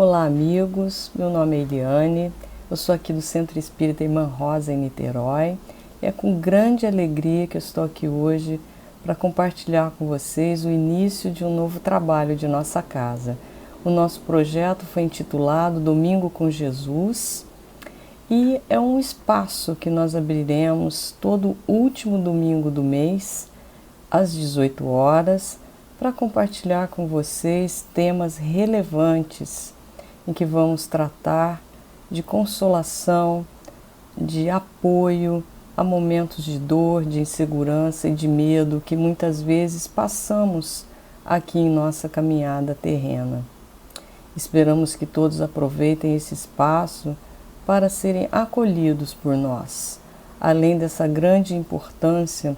Olá amigos, meu nome é Eliane, eu sou aqui do Centro Espírita Irmã Rosa em Niterói. É com grande alegria que eu estou aqui hoje para compartilhar com vocês o início de um novo trabalho de nossa casa. O nosso projeto foi intitulado Domingo com Jesus e é um espaço que nós abriremos todo último domingo do mês, às 18 horas, para compartilhar com vocês temas relevantes em que vamos tratar de consolação, de apoio a momentos de dor, de insegurança e de medo que muitas vezes passamos aqui em nossa caminhada terrena. Esperamos que todos aproveitem esse espaço para serem acolhidos por nós. Além dessa grande importância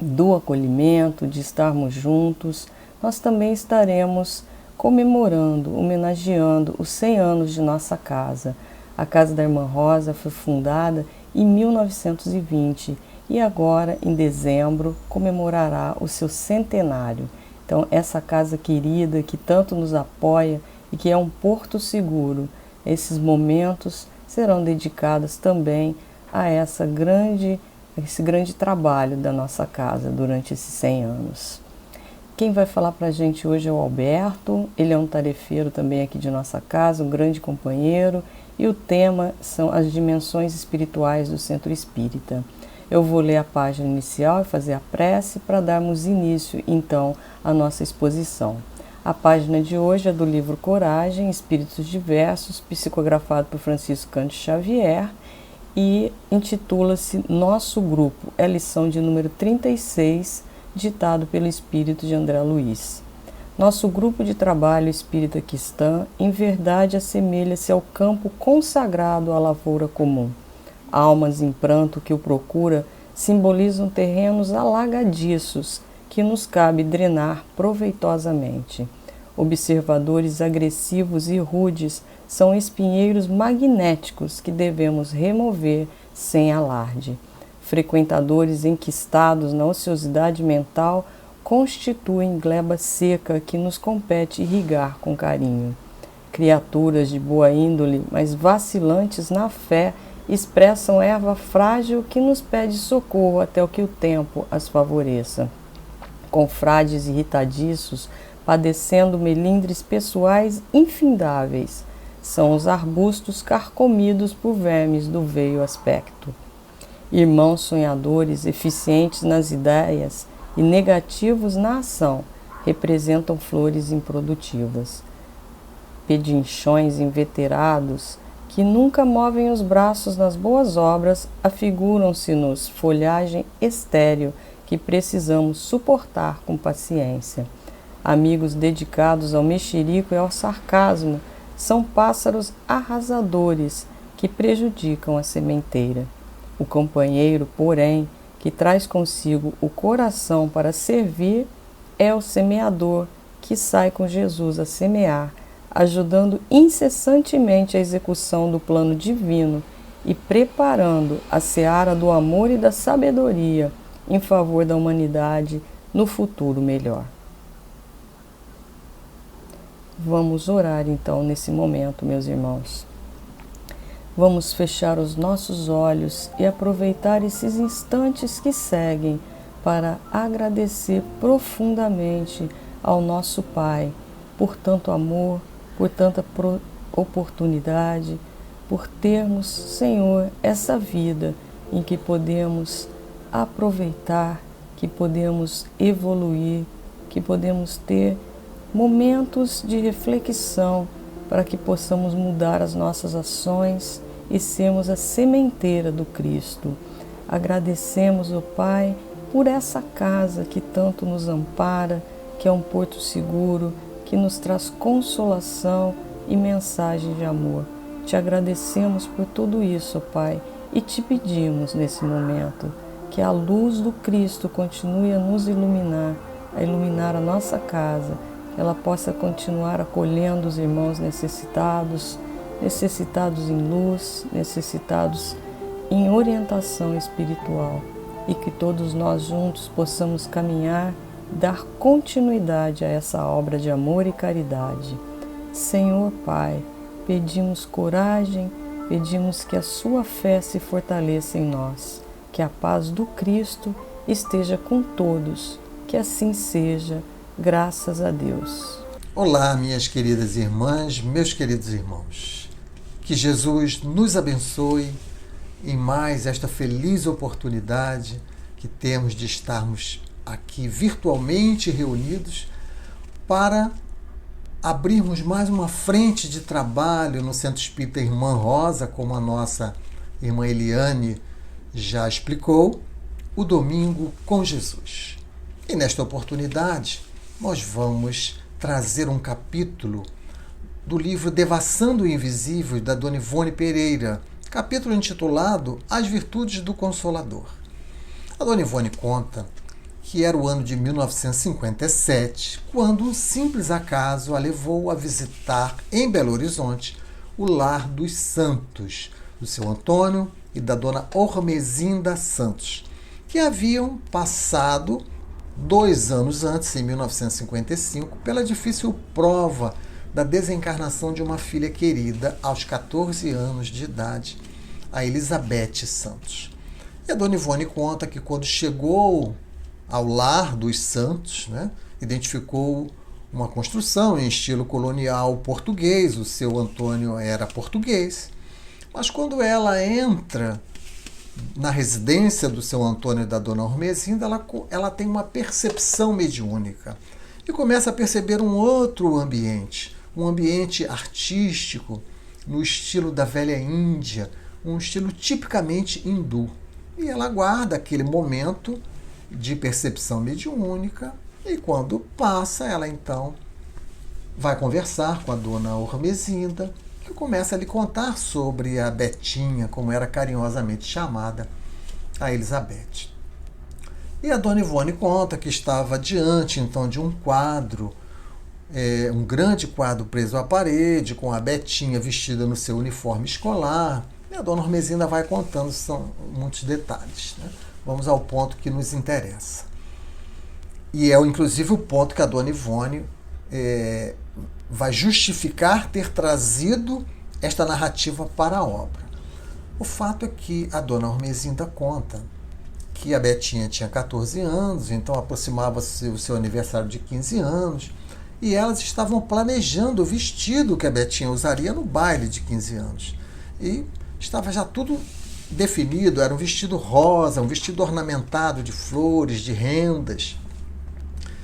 do acolhimento, de estarmos juntos, nós também estaremos comemorando, homenageando os 100 anos de nossa casa. A Casa da Irmã Rosa foi fundada em 1920 e agora, em dezembro, comemorará o seu centenário. Então, essa casa querida que tanto nos apoia e que é um porto seguro, esses momentos serão dedicados também a esse grande trabalho da nossa casa durante esses 100 anos. Quem vai falar para a gente hoje é o Alberto, ele é um tarefeiro também aqui de nossa casa, um grande companheiro, e o tema são as dimensões espirituais do Centro Espírita. Eu vou ler a página inicial e fazer a prece para darmos início, então, à nossa exposição. A página de hoje é do livro Coragem, Espíritos Diversos, psicografado por Francisco Cândido Xavier, e intitula-se Nosso Grupo, é a lição de número 36, ditado pelo espírito de André Luiz. Nosso grupo de trabalho espírita cristã, em verdade, assemelha-se ao campo consagrado à lavoura comum. almas em pranto que o procura simbolizam terrenos alagadiços que nos cabe drenar proveitosamente. Observadores agressivos e rudes são espinheiros magnéticos que devemos remover sem alarde. Frequentadores enquistados na ociosidade mental constituem gleba seca que nos compete irrigar com carinho. Criaturas de boa índole, mas vacilantes na fé, expressam erva frágil que nos pede socorro até que o tempo as favoreça. Confrades irritadiços, padecendo melindres pessoais infindáveis, são os arbustos carcomidos por vermes do veio aspecto. Irmãos sonhadores, eficientes nas ideias e negativos na ação, representam flores improdutivas. Pedinchões inveterados, que nunca movem os braços nas boas obras, afiguram-se-nos folhagem estéril que precisamos suportar com paciência. Amigos dedicados ao mexerico e ao sarcasmo são pássaros arrasadores que prejudicam a sementeira. O companheiro, porém, que traz consigo o coração para servir, é o semeador que sai com Jesus a semear, ajudando incessantemente a execução do plano divino e preparando a seara do amor e da sabedoria em favor da humanidade no futuro melhor. Vamos orar então nesse momento, meus irmãos. Vamos fechar os nossos olhos e aproveitar esses instantes que seguem para agradecer profundamente ao nosso Pai por tanto amor, por tanta oportunidade, por termos, Senhor, essa vida em que podemos aproveitar, que podemos evoluir, que podemos ter momentos de reflexão para que possamos mudar as nossas ações e sermos a sementeira do Cristo. Agradecemos, ó Pai, por essa casa que tanto nos ampara, que é um porto seguro, que nos traz consolação e mensagem de amor. Te agradecemos por tudo isso, ó Pai, e te pedimos nesse momento que a luz do Cristo continue a nos iluminar, a iluminar a nossa casa, que ela possa continuar acolhendo os irmãos necessitados, necessitados em luz, necessitados em orientação espiritual, e que todos nós juntos possamos caminhar, dar continuidade a essa obra de amor e caridade. Senhor Pai, pedimos coragem, pedimos que a sua fé se fortaleça em nós, que a paz do Cristo esteja com todos, que assim seja, graças a Deus. Olá, minhas queridas irmãs, meus queridos irmãos. Que Jesus nos abençoe em mais esta feliz oportunidade que temos de estarmos aqui virtualmente reunidos para abrirmos mais uma frente de trabalho no Centro Espírita Irmã Rosa, como a nossa irmã Eliane já explicou, o Domingo com Jesus. E nesta oportunidade, nós vamos trazer um capítulo do livro Devassando o Invisível, da Dona Ivone Pereira, capítulo intitulado As Virtudes do Consolador. A Dona Ivone conta que era o ano de 1957, quando um simples acaso a levou a visitar em Belo Horizonte o lar dos Santos, do seu Antônio e da Dona Ormezinda Santos, que haviam passado 2 anos antes, em 1955, pela difícil prova da desencarnação de uma filha querida aos 14 anos de idade, a Elizabeth Santos. E a Dona Ivone conta que quando chegou ao lar dos Santos, identificou uma construção em estilo colonial português, o seu Antônio era português, mas quando ela entra na residência do seu Antônio e da Dona Ormezinda, ela tem uma percepção mediúnica e começa a perceber um outro ambiente, um ambiente artístico no estilo da velha Índia, um estilo tipicamente hindu. E ela guarda aquele momento de percepção mediúnica e quando passa, ela então vai conversar com a Dona Ormezinda que começa a lhe contar sobre a Betinha, como era carinhosamente chamada a Elizabeth. E a Dona Ivone conta que estava diante, então, de um quadro, um grande quadro preso à parede, com a Betinha vestida no seu uniforme escolar. E a Dona Ormezinda vai contando, são muitos detalhes, né? Vamos ao ponto que nos interessa. E é, inclusive, o ponto que a Dona Ivone vai justificar ter trazido esta narrativa para a obra. O fato é que a Dona Ormezinda conta que a Betinha tinha 14 anos, então aproximava-se o seu aniversário de 15 anos, e elas estavam planejando o vestido que a Betinha usaria no baile de 15 anos. E estava já tudo definido, era um vestido rosa, um vestido ornamentado de flores, de rendas.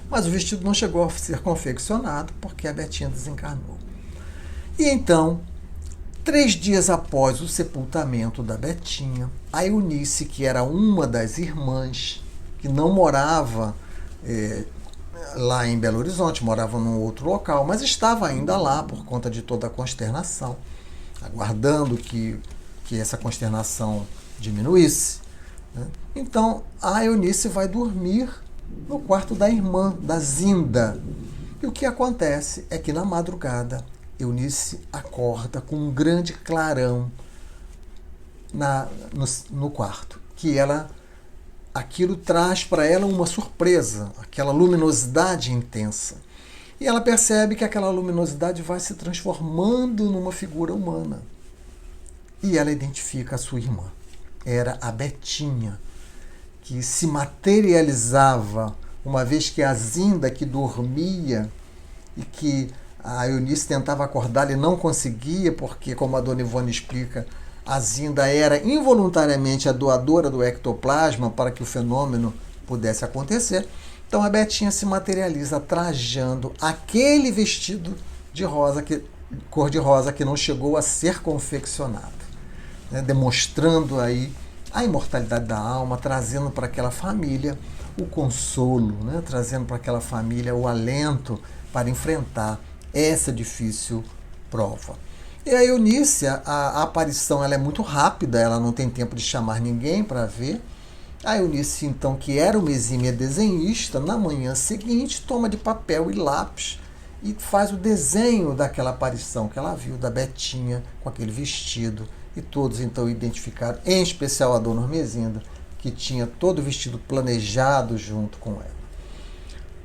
Mas o vestido não chegou a ser confeccionado porque a Betinha desencarnou. E então, 3 dias após o sepultamento da Betinha, a Eunice, que era uma das irmãs, que não morava lá em Belo Horizonte, morava num outro local, mas estava ainda lá por conta de toda a consternação, aguardando que essa consternação diminuísse, né? Então, a Eunice vai dormir no quarto da irmã, da Zinda. E o que acontece é que na madrugada, Eunice acorda com um grande clarão no quarto, que aquilo traz para ela uma surpresa, aquela luminosidade intensa. E ela percebe que aquela luminosidade vai se transformando numa figura humana. E ela identifica a sua irmã. Era a Betinha, que se materializava, uma vez que a Zinda, que dormia e que a Eunice tentava acordar e não conseguia, porque, como a Dona Ivone explica, a Zinda era involuntariamente a doadora do ectoplasma para que o fenômeno pudesse acontecer. Então a Betinha se materializa trajando aquele vestido de rosa, cor de rosa, que não chegou a ser confeccionado, né? Demonstrando aí a imortalidade da alma, trazendo para aquela família o consolo, né? Trazendo para aquela família o alento para enfrentar essa difícil prova. E a Eunice, a aparição ela é muito rápida, ela não tem tempo de chamar ninguém para ver. A Eunice, então, que era uma exímia desenhista, na manhã seguinte toma de papel e lápis e faz o desenho daquela aparição que ela viu, da Betinha com aquele vestido. E todos então identificaram, em especial a Dona Ormezinda, que tinha todo o vestido planejado junto com ela.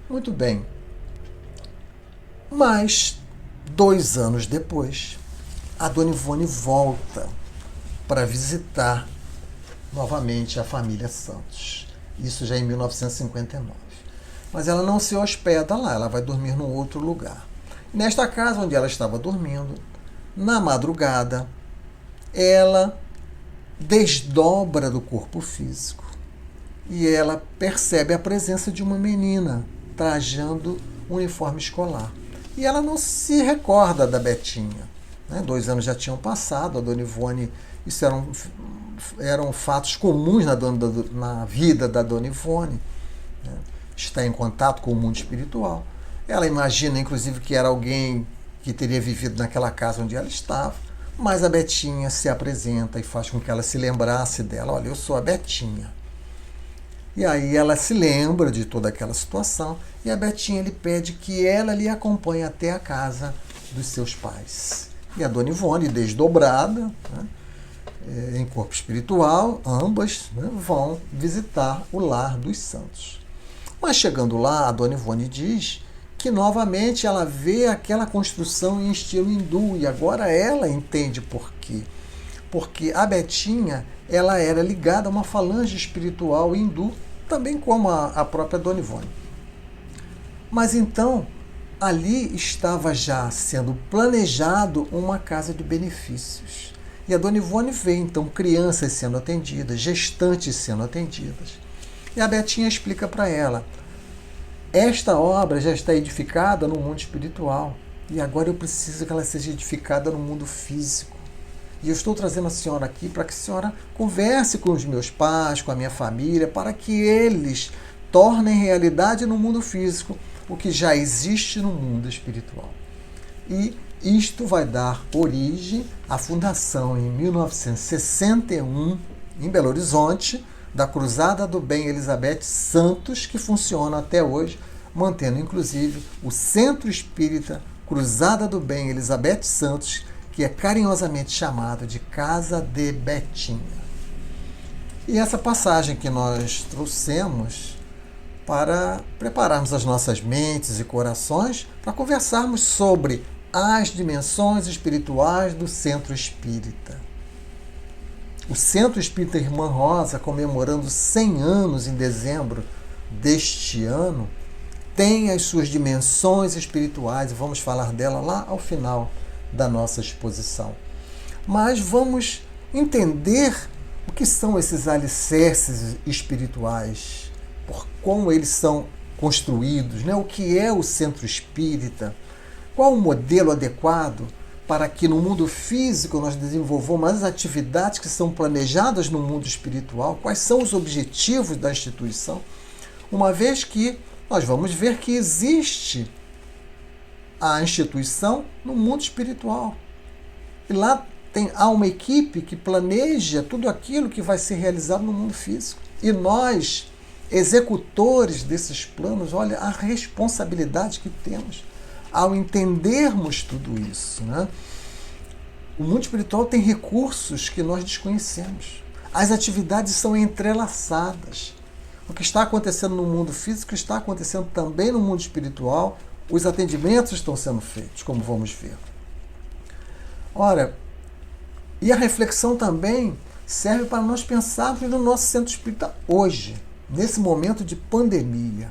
Muito bem. Mas, 2 anos depois, a Dona Ivone volta para visitar novamente a família Santos. Isso já em 1959. Mas ela não se hospeda lá, ela vai dormir num outro lugar. Nesta casa onde ela estava dormindo, na madrugada, ela desdobra do corpo físico e ela percebe a presença de uma menina trajando um uniforme escolar. E ela não se recorda da Betinha, né? 2 anos já tinham passado, a Dona Ivone, isso eram fatos comuns na vida da Dona Ivone, né? Está em contato com o mundo espiritual. Ela imagina, inclusive, que era alguém que teria vivido naquela casa onde ela estava. Mas a Betinha se apresenta e faz com que ela se lembrasse dela. Olha, eu sou a Betinha. E aí ela se lembra de toda aquela situação e a Betinha lhe pede que ela lhe acompanhe até a casa dos seus pais. E a Dona Ivone, desdobrada, né, em corpo espiritual, ambas, né, vão visitar o lar dos santos. Mas chegando lá, a Dona Ivone diz que novamente ela vê aquela construção em estilo hindu, e agora ela entende por quê. Porque a Betinha, ela era ligada a uma falange espiritual hindu, também como a própria Dona Ivone. Mas então, ali estava já sendo planejado uma casa de benefícios. E a Dona Ivone vê, então, crianças sendo atendidas, gestantes sendo atendidas. E a Betinha explica para ela: esta obra já está edificada no mundo espiritual e agora eu preciso que ela seja edificada no mundo físico. E eu estou trazendo a senhora aqui para que a senhora converse com os meus pais, com a minha família, para que eles tornem realidade no mundo físico o que já existe no mundo espiritual. E Isto vai dar origem à fundação, em 1961, em Belo Horizonte, da Cruzada do Bem Elizabeth Santos, que funciona até hoje, mantendo inclusive o Centro Espírita Cruzada do Bem Elizabeth Santos, que é carinhosamente chamado de Casa de Betinha. E essa passagem que nós trouxemos para prepararmos as nossas mentes e corações para conversarmos sobre as dimensões espirituais do Centro Espírita. O Centro Espírita Irmã Rosa, comemorando 100 anos em dezembro deste ano, tem as suas dimensões espirituais, e vamos falar dela lá ao final da nossa exposição. Mas vamos entender o que são esses alicerces espirituais, por como eles são construídos, né? O que é o Centro Espírita, qual o modelo adequado para que no mundo físico nós desenvolvamos as atividades que são planejadas no mundo espiritual, quais são os objetivos da instituição, uma vez que nós vamos ver que existe a instituição no mundo espiritual. E lá há uma equipe que planeja tudo aquilo que vai ser realizado no mundo físico. E nós, executores desses planos, olha a responsabilidade que temos ao entendermos tudo isso, né? O mundo espiritual tem recursos que nós desconhecemos. As atividades são entrelaçadas. O que está acontecendo no mundo físico está acontecendo também no mundo espiritual. Os atendimentos estão sendo feitos, como vamos ver. Ora, e a reflexão também serve para nós pensarmos no nosso centro espírita hoje, nesse momento de pandemia.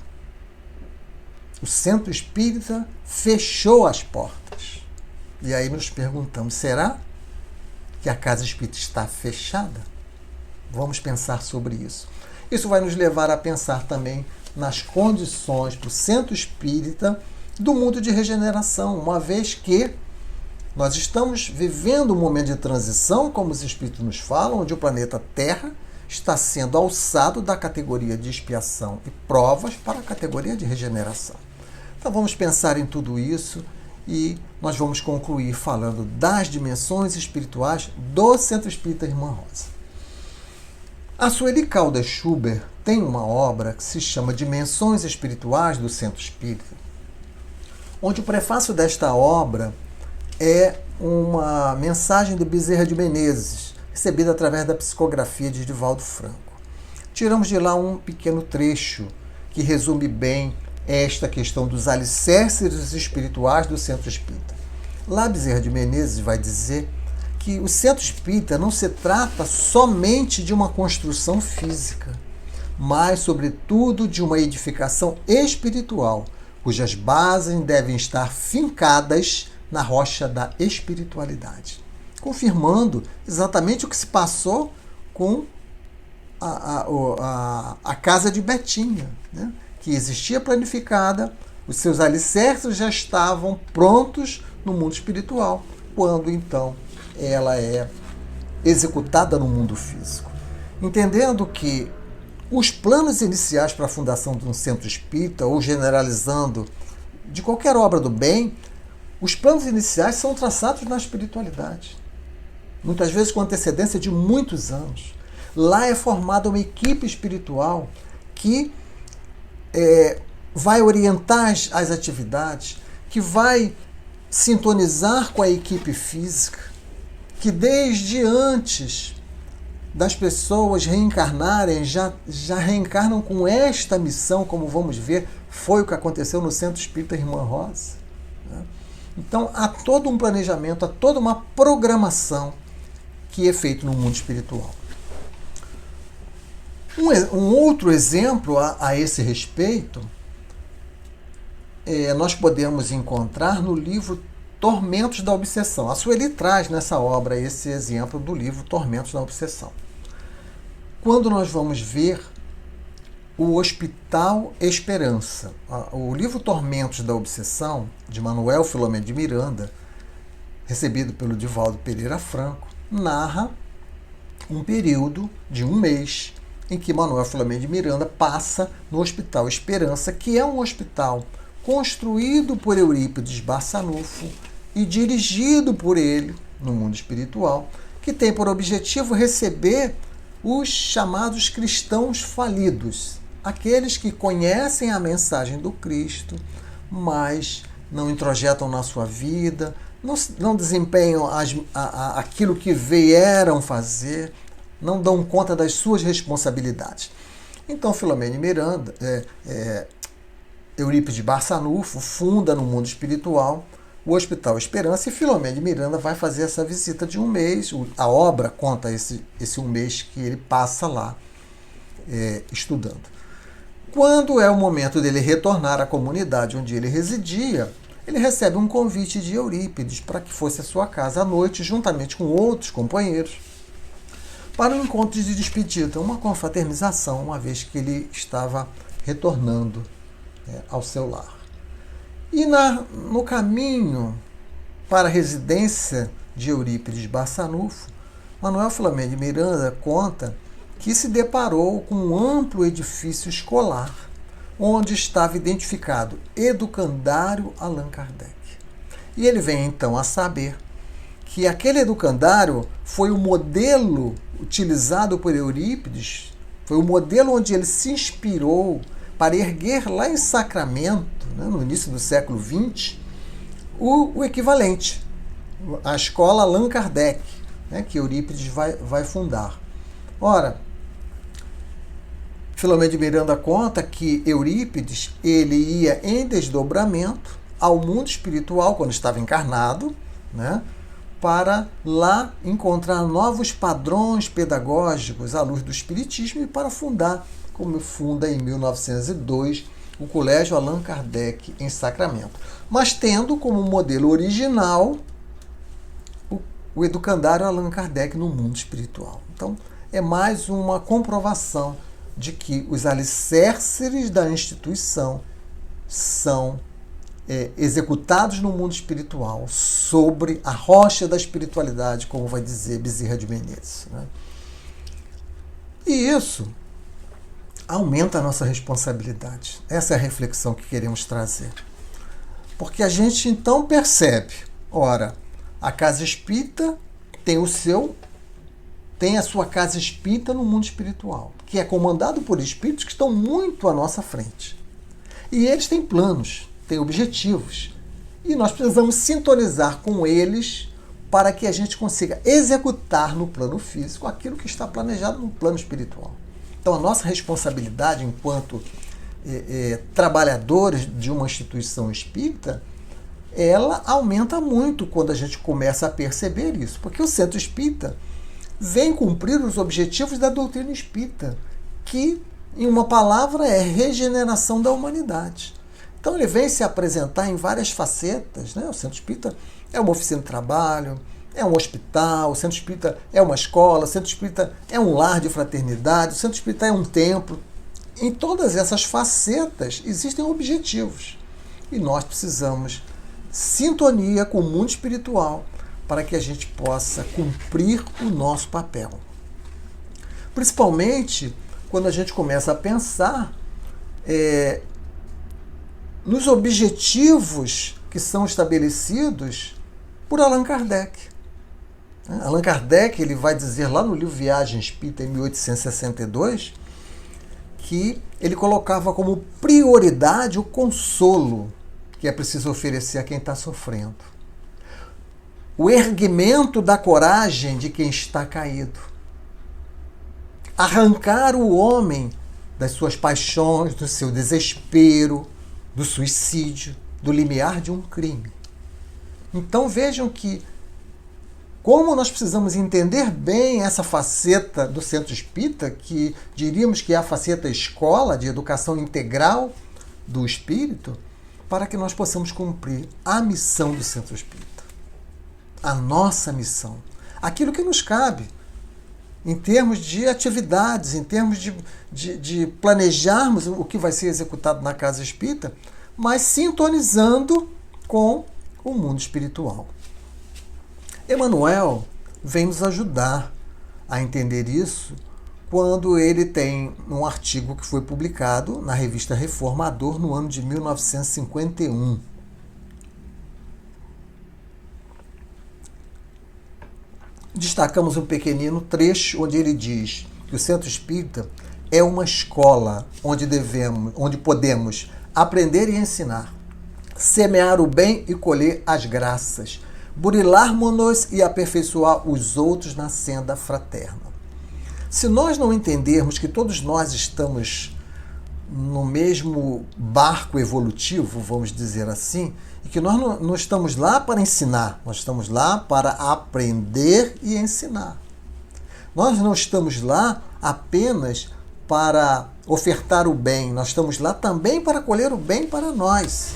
O centro espírita fechou as portas. E aí nos perguntamos, será que a casa espírita está fechada? Vamos pensar sobre isso. Isso vai nos levar a pensar também nas condições para o centro espírita do mundo de regeneração, uma vez que nós estamos vivendo um momento de transição, como os espíritos nos falam, onde o planeta Terra está sendo alçado da categoria de expiação e provas para a categoria de regeneração. Então vamos pensar em tudo isso e nós vamos concluir falando das dimensões espirituais do Centro Espírita Irmã Rosa. A Sueli Caldas Schubert tem uma obra que se chama Dimensões Espirituais do Centro Espírita, onde o prefácio desta obra é uma mensagem de Bezerra de Menezes, recebida através da psicografia de Divaldo Franco. Tiramos de lá um pequeno trecho que resume bem esta questão dos alicerces espirituais do Centro Espírita. Lá Bezerra de Menezes vai dizer que o Centro Espírita não se trata somente de uma construção física, mas, sobretudo, de uma edificação espiritual, cujas bases devem estar fincadas na rocha da espiritualidade, confirmando exatamente o que se passou com a casa de Betinha, né? Que existia planificada, os seus alicerces já estavam prontos no mundo espiritual, quando então ela é executada no mundo físico. Entendendo que os planos iniciais para a fundação de um centro espírita, ou generalizando de qualquer obra do bem, os planos iniciais são traçados na espiritualidade, muitas vezes com antecedência de muitos anos. Lá é formada uma equipe espiritual que vai orientar as atividades, que vai sintonizar com a equipe física, que desde antes das pessoas reencarnarem, já reencarnam com esta missão, como vamos ver, foi o que aconteceu no Centro Espírita Irmã Rosa. Então, há todo um planejamento, há toda uma programação que é feito no mundo espiritual. Um outro exemplo a esse respeito, nós podemos encontrar no livro Tormentos da Obsessão. A Sueli traz nessa obra esse exemplo do livro Tormentos da Obsessão. Quando nós vamos ver o Hospital Esperança, o livro Tormentos da Obsessão, de Manuel Filomeno de Miranda, recebido pelo Divaldo Pereira Franco, narra um período de um mês em que Manuel Filomeno de Miranda passa no Hospital Esperança, que é um hospital construído por Eurípides Barçanufo e dirigido por ele no mundo espiritual, que tem por objetivo receber os chamados cristãos falidos, aqueles que conhecem a mensagem do Cristo, mas não introjetam na sua vida, não desempenham aquilo que vieram fazer, não dão conta das suas responsabilidades. Então, Filomena Miranda, Eurípides Barçanufo funda no mundo espiritual o Hospital Esperança, e Filomena Miranda vai fazer essa visita de um mês. A obra conta esse um mês que ele passa lá estudando. Quando é o momento dele retornar à comunidade onde ele residia, ele recebe um convite de Eurípides para que fosse à sua casa à noite, juntamente com outros companheiros, para um encontro de despedida, uma confraternização, uma vez que ele estava retornando ao seu lar. E no caminho para a residência de Eurípides Barçanufo, Manuel Filomena Miranda conta que se deparou com um amplo edifício escolar, onde estava identificado Educandário Allan Kardec. E ele vem então a saber que aquele educandário foi o modelo utilizado por Eurípides, foi o modelo onde ele se inspirou para erguer lá em Sacramento, no início do século XX, o equivalente, a escola Allan Kardec, que Eurípides vai fundar. Ora, Filomena de Miranda conta que Eurípides ele ia em desdobramento ao mundo espiritual quando estava encarnado, para lá encontrar novos padrões pedagógicos à luz do Espiritismo e para fundar, como funda em 1902, o Colégio Allan Kardec em Sacramento, mas tendo como modelo original o Educandário Allan Kardec no mundo espiritual. Então, é mais uma comprovação de que os alicerces da instituição são executados no mundo espiritual, sobre a rocha da espiritualidade, como vai dizer Bezerra de Menezes. E isso aumenta a nossa responsabilidade. Essa é a reflexão que queremos trazer. Porque a gente então percebe, ora, a casa espírita tem a sua casa espírita no mundo espiritual, que é comandado por espíritos que estão muito à nossa frente. E eles têm planos, têm objetivos. E nós precisamos sintonizar com eles para que a gente consiga executar no plano físico aquilo que está planejado no plano espiritual. Então, a nossa responsabilidade enquanto trabalhadores de uma instituição espírita, ela aumenta muito quando a gente começa a perceber isso, porque o centro espírita vem cumprir os objetivos da doutrina espírita, que, em uma palavra, é regeneração da humanidade. Então, ele vem se apresentar em várias facetas. O centro espírita é uma oficina de trabalho, é um hospital, o centro espírita é uma escola, o centro espírita é um lar de fraternidade, o centro espírita é um templo. Em todas essas facetas existem objetivos. E nós precisamos sintonia com o mundo espiritual para que a gente possa cumprir o nosso papel. Principalmente quando a gente começa a pensar nos objetivos que são estabelecidos por Allan Kardec. Allan Kardec ele vai dizer lá no livro Viagem Espírita, em 1862, que ele colocava como prioridade o consolo que é preciso oferecer a quem está sofrendo, o erguimento da coragem de quem está caído, arrancar o homem das suas paixões, do seu desespero, do suicídio, do limiar de um crime. Então vejam que como nós precisamos entender bem essa faceta do centro espírita, que diríamos que é a faceta escola de educação integral do espírito, para que nós possamos cumprir a missão do centro espírita. A nossa missão. Aquilo que nos cabe, em termos de atividades, em termos de planejarmos o que vai ser executado na casa espírita, mas sintonizando com o mundo espiritual. Emmanuel vem nos ajudar a entender isso quando ele tem um artigo que foi publicado na revista Reformador no ano de 1951. destacamos um pequenino trecho onde ele diz que o Centro Espírita é uma escola onde podemos aprender e ensinar, semear o bem e colher as graças, burilarmos-nos e aperfeiçoar os outros na senda fraterna. Se nós não entendermos que todos nós estamos no mesmo barco evolutivo, vamos dizer assim, e que nós não estamos lá para ensinar, nós estamos lá para aprender e ensinar. Nós não estamos lá apenas para ofertar o bem, nós estamos lá também para colher o bem para nós.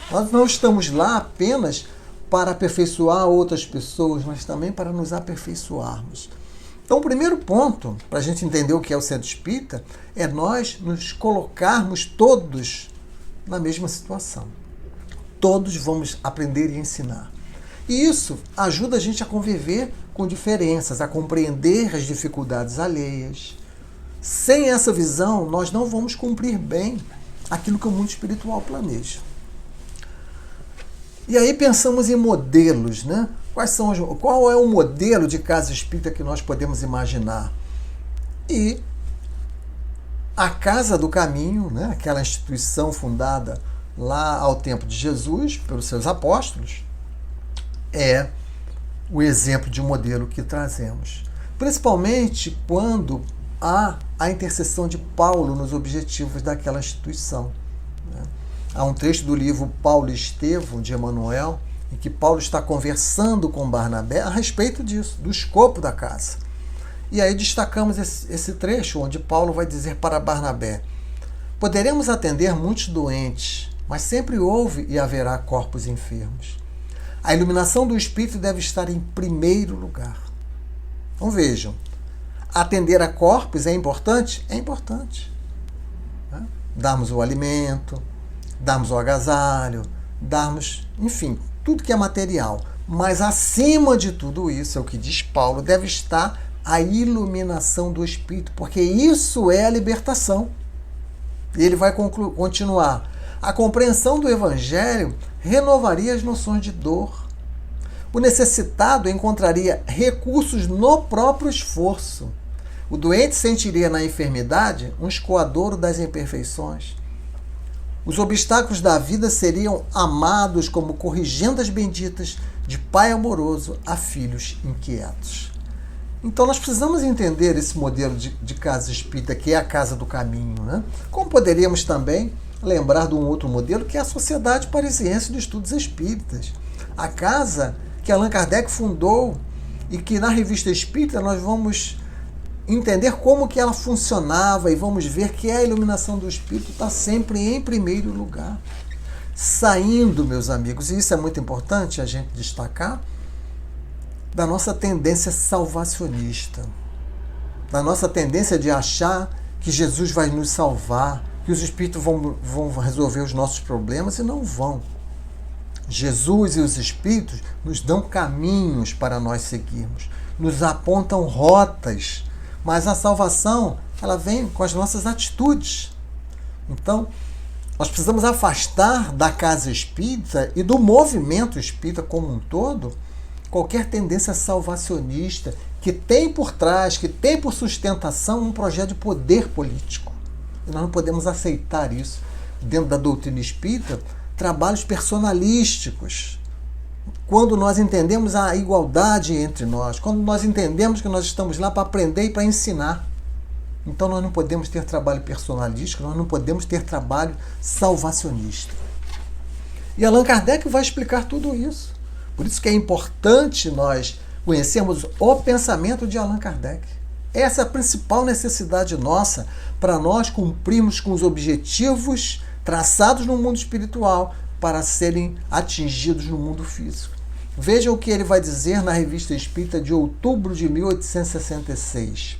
Nós não estamos lá apenas para aperfeiçoar outras pessoas, mas também para nos aperfeiçoarmos. Então, o primeiro ponto, para a gente entender o que é o Centro Espírita, é nós nos colocarmos todos na mesma situação. Todos vamos aprender e ensinar. E isso ajuda a gente a conviver com diferenças, a compreender as dificuldades alheias. Sem essa visão, nós não vamos cumprir bem aquilo que o mundo espiritual planeja. E aí pensamos em modelos, né? Qual é o modelo de casa espírita que nós podemos imaginar? E a Casa do Caminho, né? Aquela instituição fundada lá ao tempo de Jesus, pelos seus apóstolos, é o exemplo de um modelo que trazemos. Principalmente quando há a intercessão de Paulo nos objetivos daquela instituição. Né? Há um trecho do livro Paulo e Estevão, de Emmanuel, em que Paulo está conversando com Barnabé a respeito disso, do escopo da casa. E aí destacamos esse trecho onde Paulo vai dizer para Barnabé: poderemos atender muitos doentes, mas sempre houve e haverá corpos enfermos. A iluminação do Espírito deve estar em primeiro lugar. Então vejam, atender a corpos é importante? É importante. Né? Darmos o alimento, darmos o agasalho, darmos, enfim, tudo que é material. Mas acima de tudo isso, é o que diz Paulo, deve estar a iluminação do Espírito, porque isso é a libertação. E ele vai continuar. A compreensão do Evangelho renovaria as noções de dor. O necessitado encontraria recursos no próprio esforço. O doente sentiria na enfermidade um escoadouro das imperfeições. Os obstáculos da vida seriam amados como corrigendas benditas de pai amoroso a filhos inquietos. Então nós precisamos entender esse modelo de casa espírita, que é a Casa do Caminho, né? Como poderíamos também lembrar de um outro modelo, que é a Sociedade Parisiense de Estudos Espíritas. A casa que Allan Kardec fundou e que na Revista Espírita nós vamos entender como que ela funcionava e vamos ver que a iluminação do Espírito está sempre em primeiro lugar. Saindo, meus amigos, e isso é muito importante a gente destacar, da nossa tendência salvacionista, da nossa tendência de achar que Jesus vai nos salvar, que os Espíritos vão resolver os nossos problemas, e não vão. Jesus e os Espíritos nos dão caminhos para nós seguirmos, nos apontam rotas, mas a salvação, ela vem com as nossas atitudes. Então, nós precisamos afastar da casa espírita e do movimento espírita como um todo qualquer tendência salvacionista que tem por trás, que tem por sustentação um projeto de poder político. E nós não podemos aceitar isso dentro da doutrina espírita, trabalhos personalísticos. Quando nós entendemos a igualdade entre nós, quando nós entendemos que nós estamos lá para aprender e para ensinar. Então nós não podemos ter trabalho personalístico, nós não podemos ter trabalho salvacionista. E Allan Kardec vai explicar tudo isso. Por isso que é importante nós conhecermos o pensamento de Allan Kardec. Essa é a principal necessidade nossa para nós cumprirmos com os objetivos traçados no mundo espiritual para serem atingidos no mundo físico. Veja o que ele vai dizer na Revista Espírita de outubro de 1866.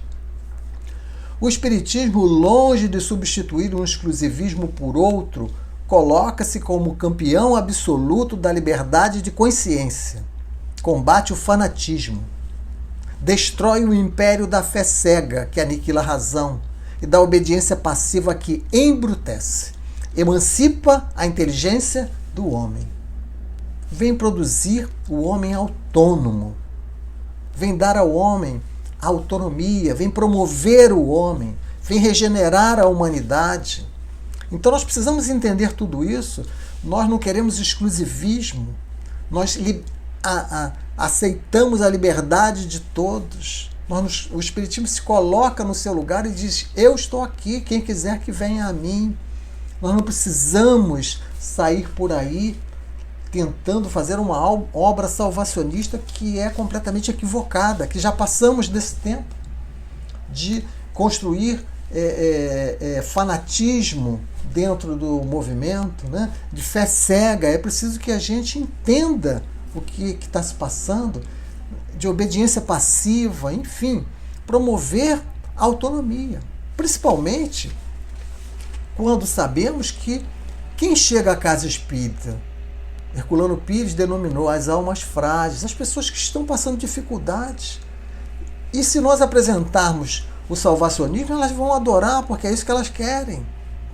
O Espiritismo, longe de substituir um exclusivismo por outro, coloca-se como campeão absoluto da liberdade de consciência, combate o fanatismo, destrói o império da fé cega, que aniquila a razão, e da obediência passiva que embrutece, emancipa a inteligência do homem. Vem produzir o homem autônomo, vem dar ao homem autonomia, vem promover o homem, vem regenerar a humanidade. Então nós precisamos entender tudo isso. Nós não queremos exclusivismo, nós aceitamos a liberdade de todos. O Espiritismo se coloca no seu lugar e diz: eu estou aqui, quem quiser que venha a mim. Nós não precisamos sair por aí tentando fazer uma obra salvacionista que é completamente equivocada, que já passamos desse tempo de construir fanatismo dentro do movimento, né? De fé cega. É preciso que a gente entenda o que está se passando, de obediência passiva, enfim, promover a autonomia, principalmente quando sabemos que quem chega à casa espírita, Herculano Pires denominou as almas frágeis, as pessoas que estão passando dificuldades. E se nós apresentarmos o salvacionismo, elas vão adorar, porque é isso que elas querem.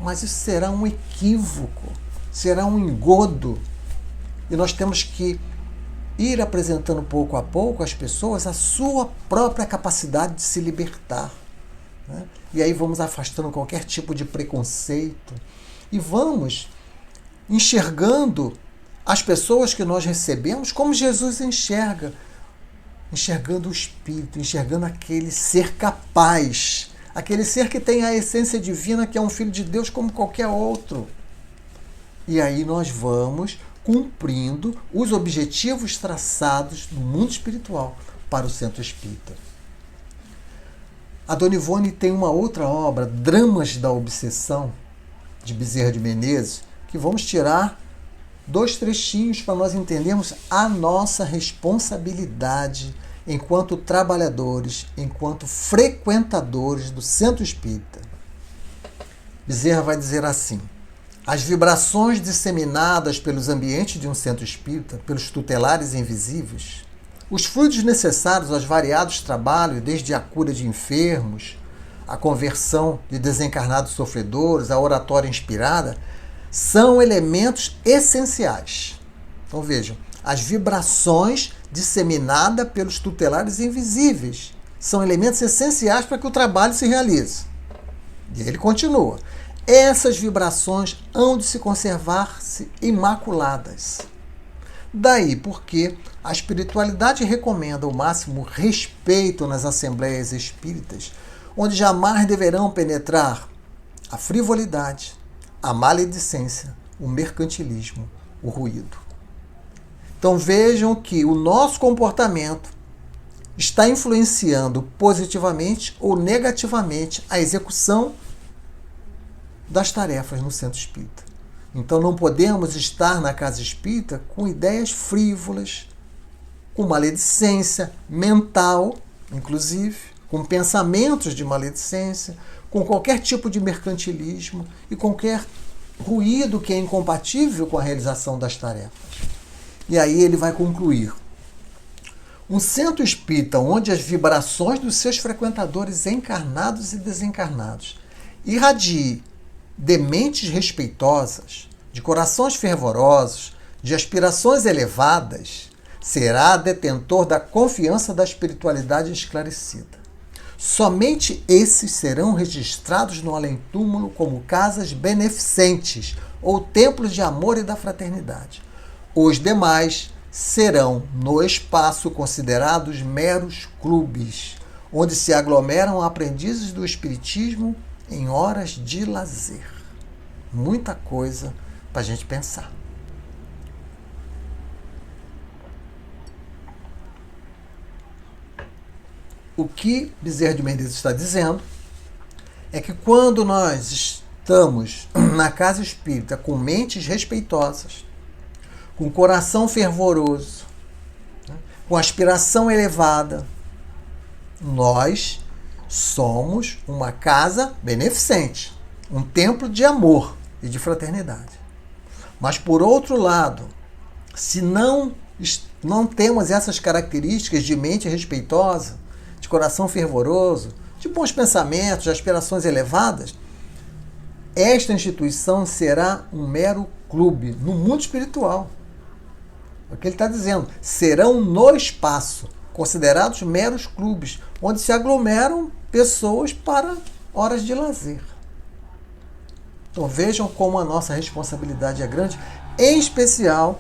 Mas isso será um equívoco, será um engodo. E nós temos que ir apresentando pouco a pouco às pessoas a sua própria capacidade de se libertar, né? E aí vamos afastando qualquer tipo de preconceito e vamos enxergando as pessoas que nós recebemos como Jesus enxerga, enxergando o Espírito, enxergando aquele ser capaz, aquele ser que tem a essência divina, que é um Filho de Deus como qualquer outro. E aí nós vamos cumprindo os objetivos traçados no mundo espiritual para o Centro Espírita. A Dona Ivone tem uma outra obra, Dramas da Obsessão, de Bezerra de Menezes, que vamos tirar 2 trechinhos para nós entendermos a nossa responsabilidade enquanto trabalhadores, enquanto frequentadores do Centro Espírita. Bezerra vai dizer assim: as vibrações disseminadas pelos ambientes de um centro espírita, pelos tutelares invisíveis, os fluidos necessários aos variados trabalhos, desde a cura de enfermos, a conversão de desencarnados sofredores, a oratória inspirada, são elementos essenciais. Então vejam, as vibrações disseminadas pelos tutelares invisíveis são elementos essenciais para que o trabalho se realize. E ele continua: essas vibrações hão de se conservar-se imaculadas. Daí porque a espiritualidade recomenda o máximo respeito nas assembleias espíritas, onde jamais deverão penetrar a frivolidade, a maledicência, o mercantilismo, o ruído. Então vejam que o nosso comportamento está influenciando positivamente ou negativamente a execução das tarefas no Centro Espírita. Então não podemos estar na casa espírita com ideias frívolas, com maledicência mental, inclusive, com pensamentos de maledicência, com qualquer tipo de mercantilismo e qualquer ruído que é incompatível com a realização das tarefas. E aí ele vai concluir: um centro espírita onde as vibrações dos seus frequentadores encarnados e desencarnados irradiem de mentes respeitosas, de corações fervorosos, de aspirações elevadas, será detentor da confiança da espiritualidade esclarecida. Somente esses serão registrados no além-túmulo como casas beneficentes ou templos de amor e da fraternidade. Os demais serão, no espaço, considerados meros clubes, onde se aglomeram aprendizes do espiritismo em horas de lazer. Muita coisa para a gente pensar. O que Bezerra de Menezes está dizendo é que quando nós estamos na casa espírita com mentes respeitosas, com coração fervoroso, com aspiração elevada, nós somos uma casa beneficente, um templo de amor e de fraternidade. Mas, por outro lado, se não temos essas características de mente respeitosa, de coração fervoroso, de bons pensamentos, de aspirações elevadas, esta instituição será um mero clube no mundo espiritual. É o que ele está dizendo. Serão no espaço, considerados meros clubes, onde se aglomeram pessoas para horas de lazer. Então vejam como a nossa responsabilidade é grande, em especial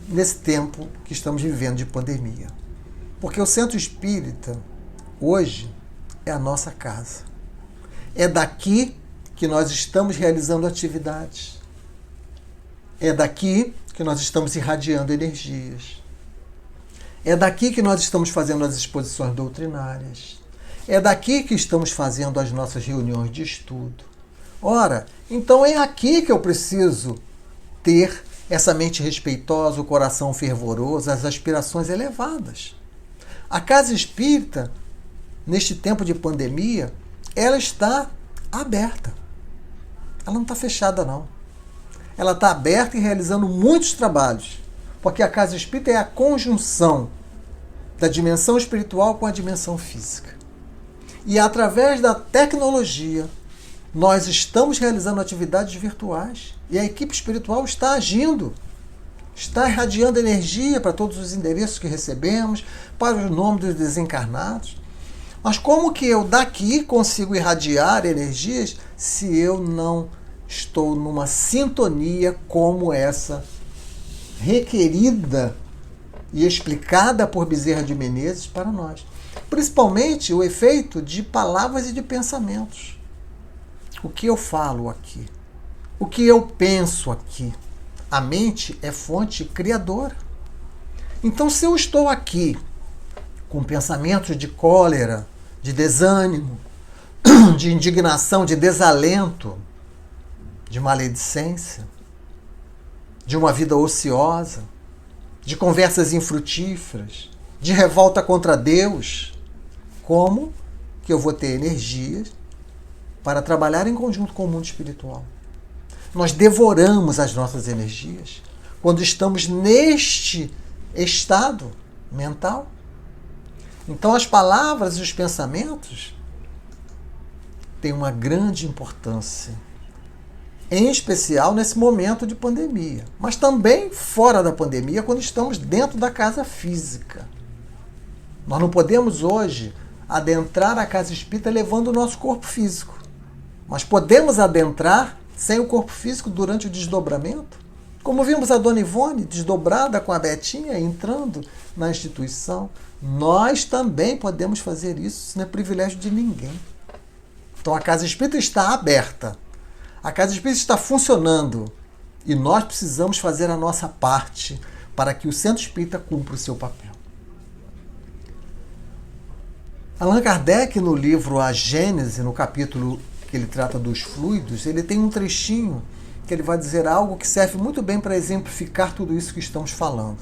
nesse tempo que estamos vivendo de pandemia. Porque o Centro Espírita, hoje, é a nossa casa. É daqui que nós estamos realizando atividades. É daqui que nós estamos irradiando energias. É daqui que nós estamos fazendo as exposições doutrinárias. É daqui que estamos fazendo as nossas reuniões de estudo. Ora, então é aqui que eu preciso ter essa mente respeitosa, o coração fervoroso, as aspirações elevadas. A Casa Espírita, neste tempo de pandemia, ela está aberta. Ela não está fechada, não. Ela está aberta e realizando muitos trabalhos, porque a Casa Espírita é a conjunção da dimensão espiritual com a dimensão física. E através da tecnologia, nós estamos realizando atividades virtuais e a equipe espiritual está agindo, está irradiando energia para todos os endereços que recebemos, para os nomes dos desencarnados. Mas como que eu daqui consigo irradiar energias se eu não estou numa sintonia como essa, requerida e explicada por Bezerra de Menezes para nós? Principalmente o efeito de palavras e de pensamentos. O que eu falo aqui? O que eu penso aqui? A mente é fonte criadora. Então, se eu estou aqui com pensamentos de cólera, de desânimo, de indignação, de desalento, de maledicência, de uma vida ociosa, de conversas infrutíferas, de revolta contra Deus, como que eu vou ter energias para trabalhar em conjunto com o mundo espiritual? Nós devoramos as nossas energias quando estamos neste estado mental. Então as palavras e os pensamentos têm uma grande importância, em especial nesse momento de pandemia, mas também fora da pandemia, quando estamos dentro da casa física. Nós não podemos hoje adentrar a casa espírita levando o nosso corpo físico, mas podemos adentrar sem o corpo físico durante o desdobramento, como vimos a Dona Ivone desdobrada com a Betinha entrando na instituição. Nós também podemos fazer isso, isso não é privilégio de ninguém. Então a casa espírita está aberta, a casa espírita está funcionando e nós precisamos fazer a nossa parte para que o Centro Espírita cumpra o seu papel. Allan Kardec, no livro A Gênese, no capítulo que ele trata dos fluidos, ele tem um trechinho que ele vai dizer algo que serve muito bem para exemplificar tudo isso que estamos falando.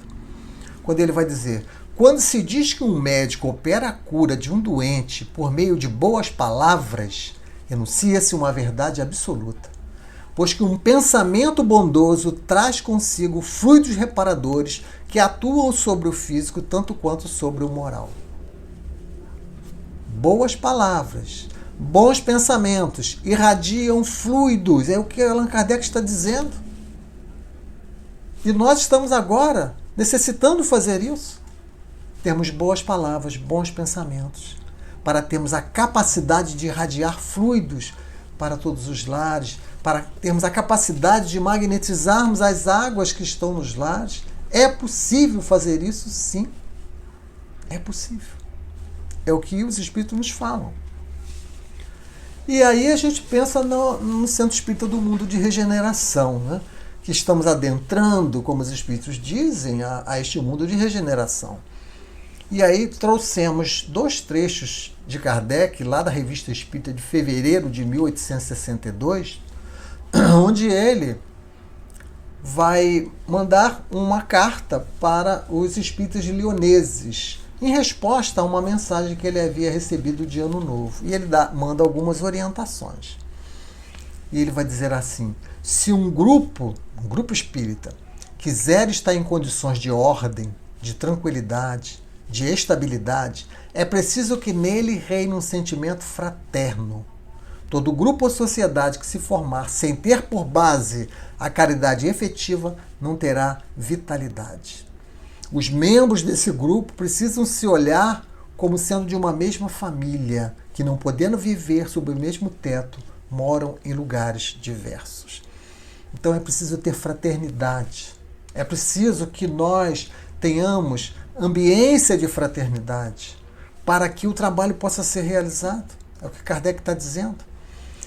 Quando ele vai dizer: quando se diz que um médico opera a cura de um doente por meio de boas palavras, enuncia-se uma verdade absoluta, pois que um pensamento bondoso traz consigo fluidos reparadores que atuam sobre o físico tanto quanto sobre o moral. Boas palavras, bons pensamentos irradiam fluidos, é o que Allan Kardec está dizendo. E nós estamos agora necessitando fazer isso. Termos boas palavras, bons pensamentos, para termos a capacidade de irradiar fluidos para todos os lares, para termos a capacidade de magnetizarmos as águas que estão nos lares. É possível fazer isso? Sim. É possível. É o que os espíritos nos falam. E aí a gente pensa no Centro Espírita do Mundo de Regeneração, né? Que estamos adentrando, como os espíritos dizem, a este mundo de regeneração. E aí trouxemos 2 trechos de Kardec, lá da Revista Espírita de fevereiro de 1862, onde ele vai mandar uma carta para os espíritas lioneses, em resposta a uma mensagem que ele havia recebido de Ano Novo. E ele manda algumas orientações. E ele vai dizer assim: se um grupo espírita, quiser estar em condições de ordem, de tranquilidade, de estabilidade, é preciso que nele reine um sentimento fraterno. Todo grupo ou sociedade que se formar sem ter por base a caridade efetiva não terá vitalidade. Os membros desse grupo precisam se olhar como sendo de uma mesma família, que não podendo viver sob o mesmo teto, moram em lugares diversos. Então é preciso ter fraternidade. É preciso que nós tenhamos ambiência de fraternidade para que o trabalho possa ser realizado. É o que Kardec está dizendo.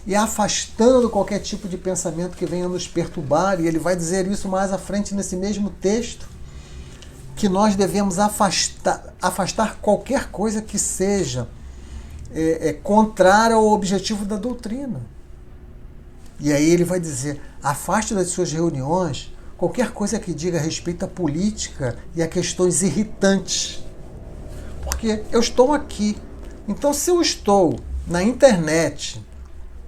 E afastando qualquer tipo de pensamento que venha nos perturbar, e ele vai dizer isso mais à frente nesse mesmo texto, que nós devemos afastar qualquer coisa que seja contrária ao objetivo da doutrina. E aí ele vai dizer, afaste das suas reuniões qualquer coisa que diga respeito à política e a questões irritantes. Porque eu estou aqui. Então, se eu estou na internet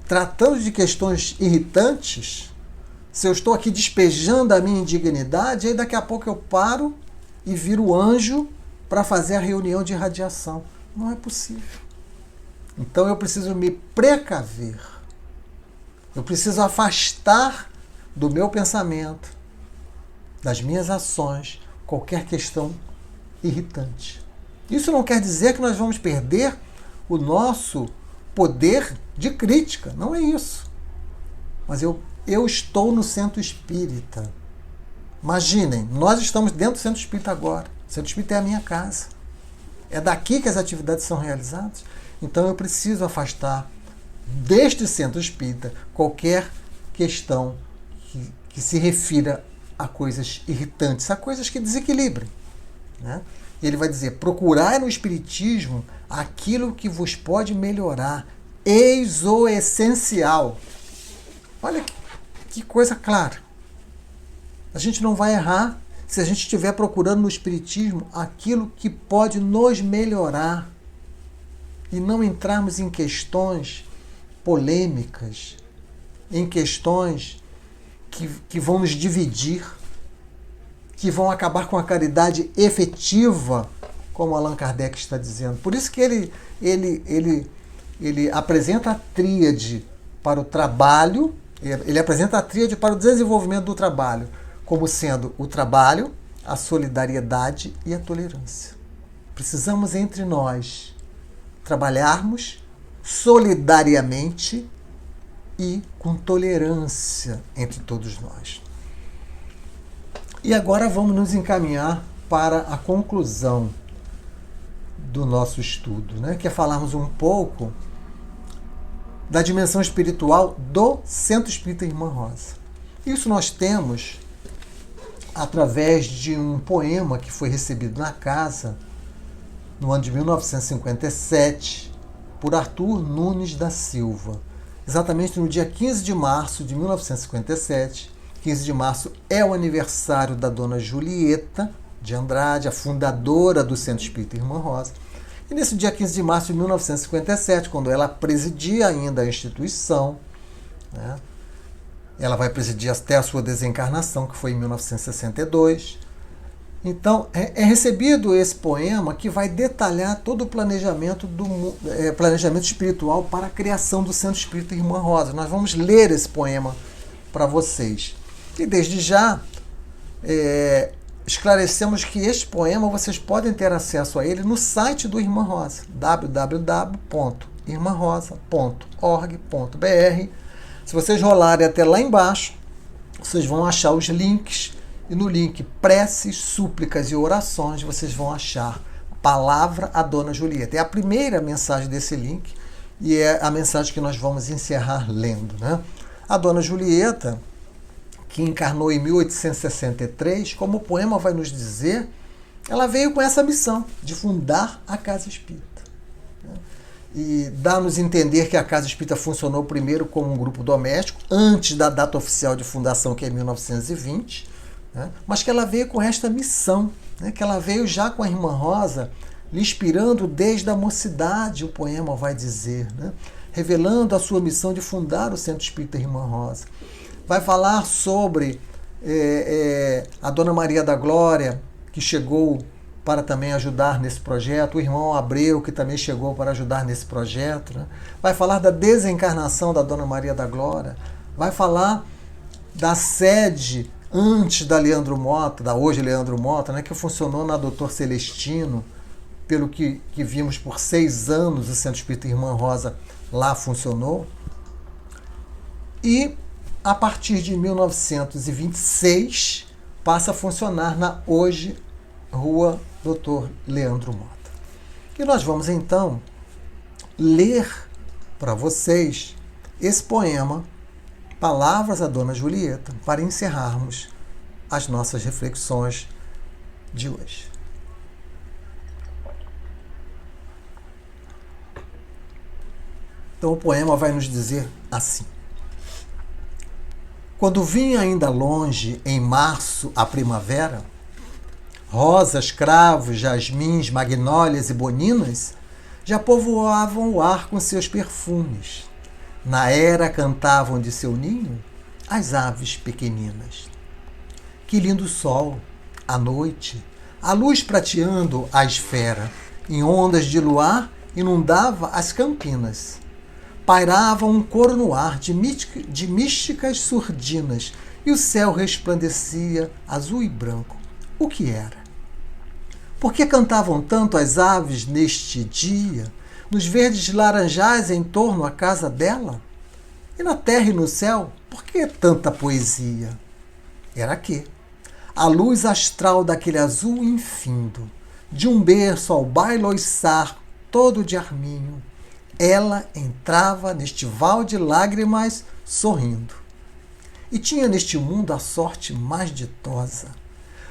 tratando de questões irritantes, se eu estou aqui despejando a minha indignidade, aí daqui a pouco eu paro e viro anjo para fazer a reunião de irradiação. Não é possível. Então eu preciso me precaver. Eu preciso afastar do meu pensamento, das minhas ações, qualquer questão irritante. Isso não quer dizer que nós vamos perder o nosso poder de crítica. Não é isso. Mas eu estou no centro espírita. Imaginem, nós estamos dentro do centro espírita agora. O centro espírita é a minha casa. É daqui que as atividades são realizadas. Então eu preciso afastar deste centro espírita qualquer questão que se refira a coisas irritantes, a coisas que desequilibrem. Né? Ele vai dizer, procurai no espiritismo aquilo que vos pode melhorar. Eis o essencial. Olha que coisa clara. A gente não vai errar se a gente estiver procurando no espiritismo aquilo que pode nos melhorar e não entrarmos em questões polêmicas, em questões que vão nos dividir, que vão acabar com a caridade efetiva, como Allan Kardec está dizendo. Por isso que ele apresenta a tríade para o trabalho, ele apresenta a tríade para o desenvolvimento do trabalho, como sendo o trabalho, a solidariedade e a tolerância. Precisamos entre nós trabalharmos solidariamente e com tolerância entre todos nós. E agora vamos nos encaminhar para a conclusão do nosso estudo, né? Que é falarmos um pouco da dimensão espiritual do Centro Espírita Irmã Rosa. Isso nós temos através de um poema que foi recebido na casa no ano de 1957 por Arthur Nunes da Silva, exatamente no dia 15 de março de 1957. 15 de março é o aniversário da dona Julieta de Andrade, a fundadora do Centro Espírita Irmã Rosa. E nesse dia 15 de março de 1957, quando ela presidia ainda a instituição, né, ela vai presidir até a sua desencarnação, que foi em 1962. Então, é recebido esse poema que vai detalhar todo o planejamento espiritual para a criação do Centro Espírita Irmã Rosa. Nós vamos ler esse poema para vocês. E desde já, esclarecemos que este poema vocês podem ter acesso a ele no site do Irmã Rosa, www.irmãrosa.org.br. Se vocês rolarem até lá embaixo, vocês vão achar os links, e no link Preces, Súplicas e Orações, vocês vão achar Palavra à Dona Julieta. É a primeira mensagem desse link, e é a mensagem que nós vamos encerrar lendo, né? A Dona Julieta, que encarnou em 1863, como o poema vai nos dizer, ela veio com essa missão de fundar a Casa Espírita. E dá-nos entender que a Casa Espírita funcionou primeiro como um grupo doméstico, antes da data oficial de fundação, que é 1920, né? Mas que ela veio com esta missão, né? Que ela veio já com a Irmã Rosa, lhe inspirando desde a mocidade, o poema vai dizer, né? Revelando a sua missão de fundar o Centro Espírita Irmã Rosa. Vai falar sobre a Dona Maria da Glória, que chegou para também ajudar nesse projeto, o irmão Abreu, que também chegou para ajudar nesse projeto, né? Vai falar da desencarnação da Dona Maria da Glória, vai falar da sede antes da Leandro Mota, da hoje Leandro Mota, né, que funcionou na Doutor Celestino, pelo que vimos por 6 anos, o Centro Espírita Irmã Rosa lá funcionou. E a partir de 1926 passa a funcionar na hoje Rua Doutor Leandro Mota. E nós vamos então ler para vocês esse poema, Palavras à Dona Julieta, para encerrarmos as nossas reflexões de hoje. Então o poema vai nos dizer assim: quando vinha ainda longe, em março, a primavera, rosas, cravos, jasmins, magnólias e boninas já povoavam o ar com seus perfumes. Na era cantavam de seu ninho as aves pequeninas. Que lindo sol, à noite, a luz prateando a esfera, em ondas de luar inundava as campinas. Pairava um coro no ar de místicas surdinas, e o céu resplandecia azul e branco. O que era? Por que cantavam tanto as aves neste dia, nos verdes laranjais em torno à casa dela? E na terra e no céu, por que tanta poesia? Era que a luz astral daquele azul infindo, de um berço ao bailoiçar todo de arminho, ela entrava neste val de lágrimas sorrindo. E tinha neste mundo a sorte mais ditosa,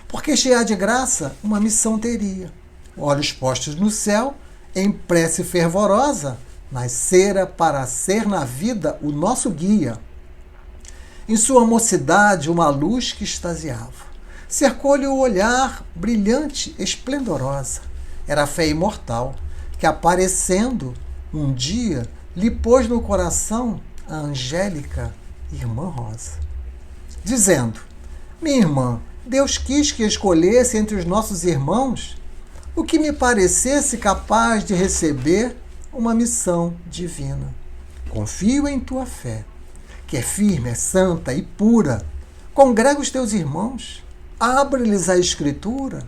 porque cheia de graça uma missão teria. Olhos postos no céu, em prece fervorosa, nascera para ser na vida o nosso guia. Em sua mocidade uma luz que extasiava, cercou-lhe o olhar brilhante, esplendorosa. Era a fé imortal, que aparecendo um dia lhe pôs no coração a angélica Irmã Rosa, dizendo: minha irmã, Deus quis que escolhesse entre os nossos irmãos o que me parecesse capaz de receber uma missão divina. Confio em tua fé, que é firme, é santa e pura. Congrega os teus irmãos, abre-lhes a Escritura,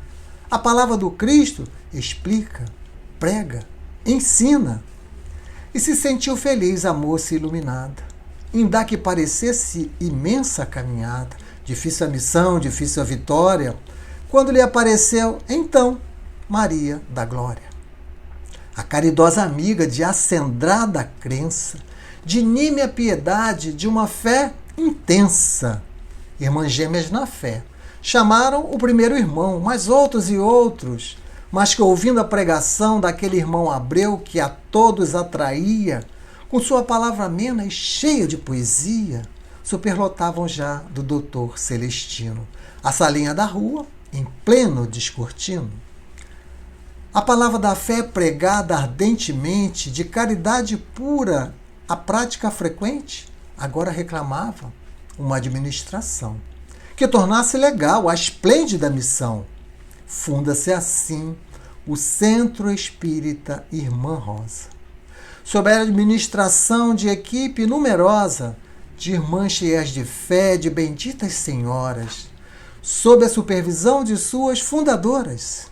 a palavra do Cristo, explica, prega, ensina. E se sentiu feliz a moça iluminada, ainda que parecesse imensa a caminhada, difícil a missão, difícil a vitória, quando lhe apareceu, então, Maria da Glória, a caridosa amiga de acendrada crença, de nímia piedade, de uma fé intensa. Irmãs gêmeas na fé, chamaram o primeiro irmão, mas outros e outros, mas que ouvindo a pregação daquele irmão Abreu que a todos atraía, com sua palavra amena e cheia de poesia, superlotavam já do doutor Celestino, a salinha da rua, em pleno descortino. A palavra da fé pregada ardentemente, de caridade pura, a prática frequente, agora reclamava uma administração que tornasse legal a esplêndida missão. Funda-se assim o Centro Espírita Irmã Rosa, sob a administração de equipe numerosa de irmãs cheias de fé, de benditas senhoras, sob a supervisão de suas fundadoras.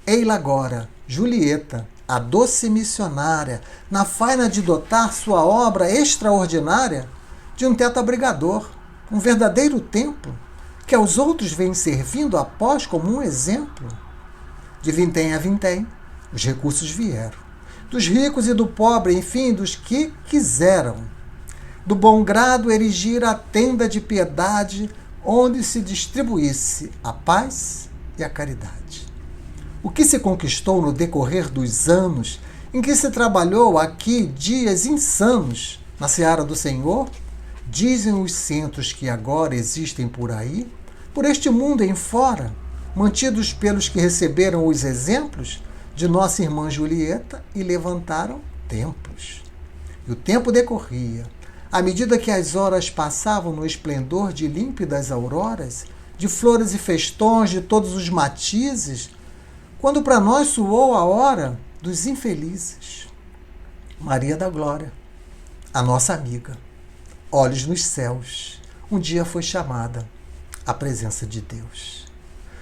Ei-la agora, Julieta, a doce missionária, na faina de dotar sua obra extraordinária de um teto abrigador, um verdadeiro templo, que aos outros vem servindo após como um exemplo. De vintém a vintém, os recursos vieram, dos ricos e do pobre, enfim, dos que quiseram. Do bom grado erigir a tenda de piedade, onde se distribuísse a paz e a caridade. O que se conquistou no decorrer dos anos em que se trabalhou aqui dias insanos na seara do Senhor, dizem os centros que agora existem por aí, por este mundo em fora, mantidos pelos que receberam os exemplos de nossa irmã Julieta e levantaram templos. E o tempo decorria, à medida que as horas passavam no esplendor de límpidas auroras, de flores e festões de todos os matizes, quando para nós soou a hora dos infelizes. Maria da Glória, a nossa amiga, olhos nos céus, um dia foi chamada a presença de Deus.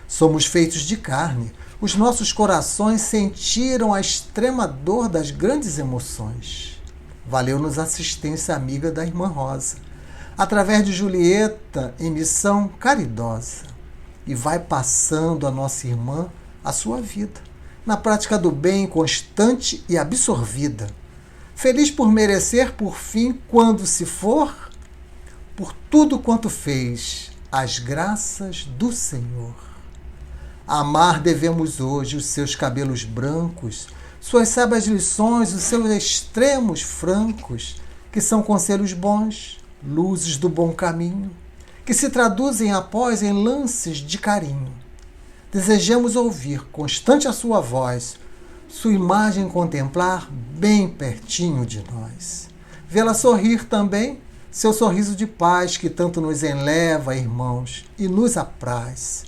Somos feitos de carne. Os nossos corações sentiram a extrema dor das grandes emoções. Valeu-nos a assistência amiga da irmã Rosa, através de Julieta, em missão caridosa. E vai passando a nossa irmã a sua vida, na prática do bem constante e absorvida. Feliz por merecer, por fim, quando se for, por tudo quanto fez, as graças do Senhor. Amar devemos hoje os seus cabelos brancos, suas sábias lições, os seus extremos francos, que são conselhos bons, luzes do bom caminho, que se traduzem após em lances de carinho. Desejamos ouvir constante a sua voz, sua imagem contemplar bem pertinho de nós. Vê-la sorrir também, seu sorriso de paz que tanto nos enleva, irmãos, e nos apraz.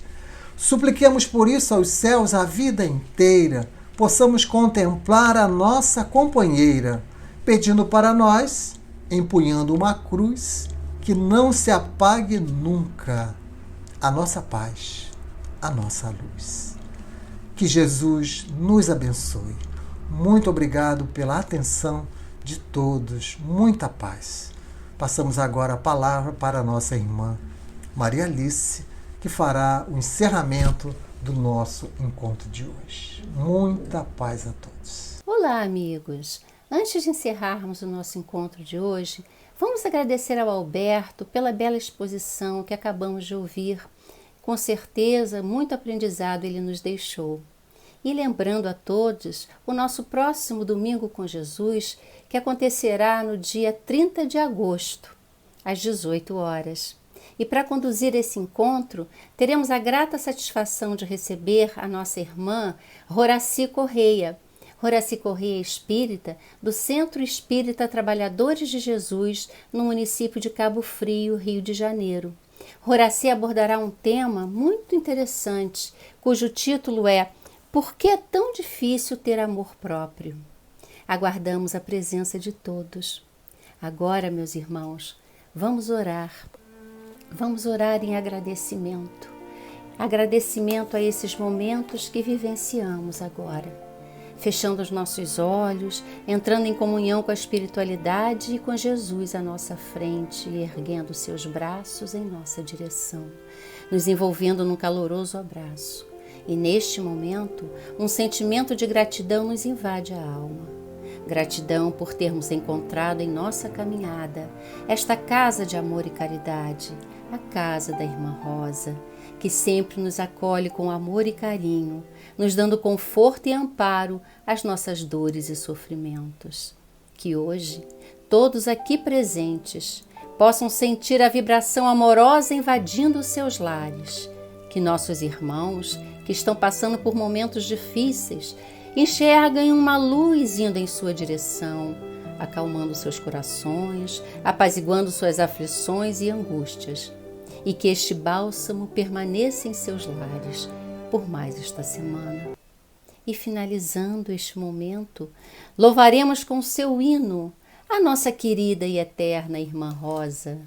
Supliquemos por isso aos céus a vida inteira, possamos contemplar a nossa companheira, pedindo para nós, empunhando uma cruz, que não se apague nunca a nossa paz, a nossa luz. Que Jesus nos abençoe. Muito obrigado pela atenção de todos. Muita paz. Passamos agora a palavra para a nossa irmã Maria Alice, que fará o encerramento do nosso encontro de hoje. Muita paz a todos. Olá, amigos! Antes de encerrarmos o nosso encontro de hoje, vamos agradecer ao Alberto pela bela exposição que acabamos de ouvir. Com certeza, muito aprendizado ele nos deixou. E lembrando a todos o nosso próximo Domingo com Jesus, que acontecerá no dia 30 de agosto, às 18 horas. E para conduzir esse encontro, teremos a grata satisfação de receber a nossa irmã Horaci Correia. Horaci Correia é espírita do Centro Espírita Trabalhadores de Jesus, no município de Cabo Frio, Rio de Janeiro. Horaci abordará um tema muito interessante, cujo título é Por que é tão difícil ter amor próprio? Aguardamos a presença de todos. Agora, meus irmãos, vamos orar. Vamos orar em agradecimento. Agradecimento a esses momentos que vivenciamos agora. Fechando os nossos olhos, entrando em comunhão com a espiritualidade e com Jesus à nossa frente e erguendo seus braços em nossa direção, nos envolvendo num caloroso abraço. E neste momento, um sentimento de gratidão nos invade a alma. Gratidão por termos encontrado em nossa caminhada esta casa de amor e caridade, a casa da Irmã Rosa, que sempre nos acolhe com amor e carinho, nos dando conforto e amparo às nossas dores e sofrimentos. Que hoje, todos aqui presentes, possam sentir a vibração amorosa invadindo os seus lares. Que nossos irmãos, que estão passando por momentos difíceis, enxerguem uma luz indo em sua direção, acalmando seus corações, apaziguando suas aflições e angústias, e que este bálsamo permaneça em seus lares por mais esta semana. E finalizando este momento, louvaremos com seu hino a nossa querida e eterna Irmã Rosa.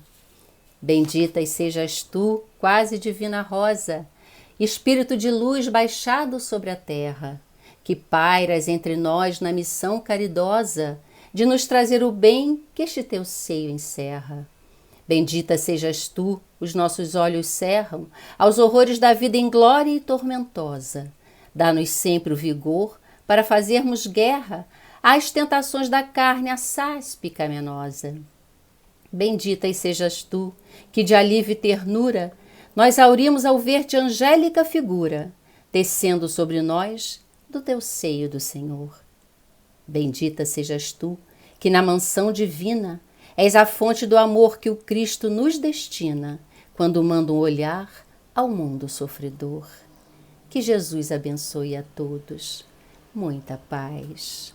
Bendita sejas tu, quase divina Rosa, Espírito de luz baixado sobre a terra, que pairas entre nós na missão caridosa de nos trazer o bem que este teu seio encerra. Bendita sejas tu, os nossos olhos cerram aos horrores da vida inglória e tormentosa. Dá-nos sempre o vigor para fazermos guerra às tentações da carne assaz pecaminosa. Bendita sejas tu, que de alívio e ternura nós aurimos ao ver-te angélica figura, descendo sobre nós do teu seio do Senhor. Bendita sejas tu, que na mansão divina és a fonte do amor que o Cristo nos destina, quando manda um olhar ao mundo sofredor. Que Jesus abençoe a todos. Muita paz.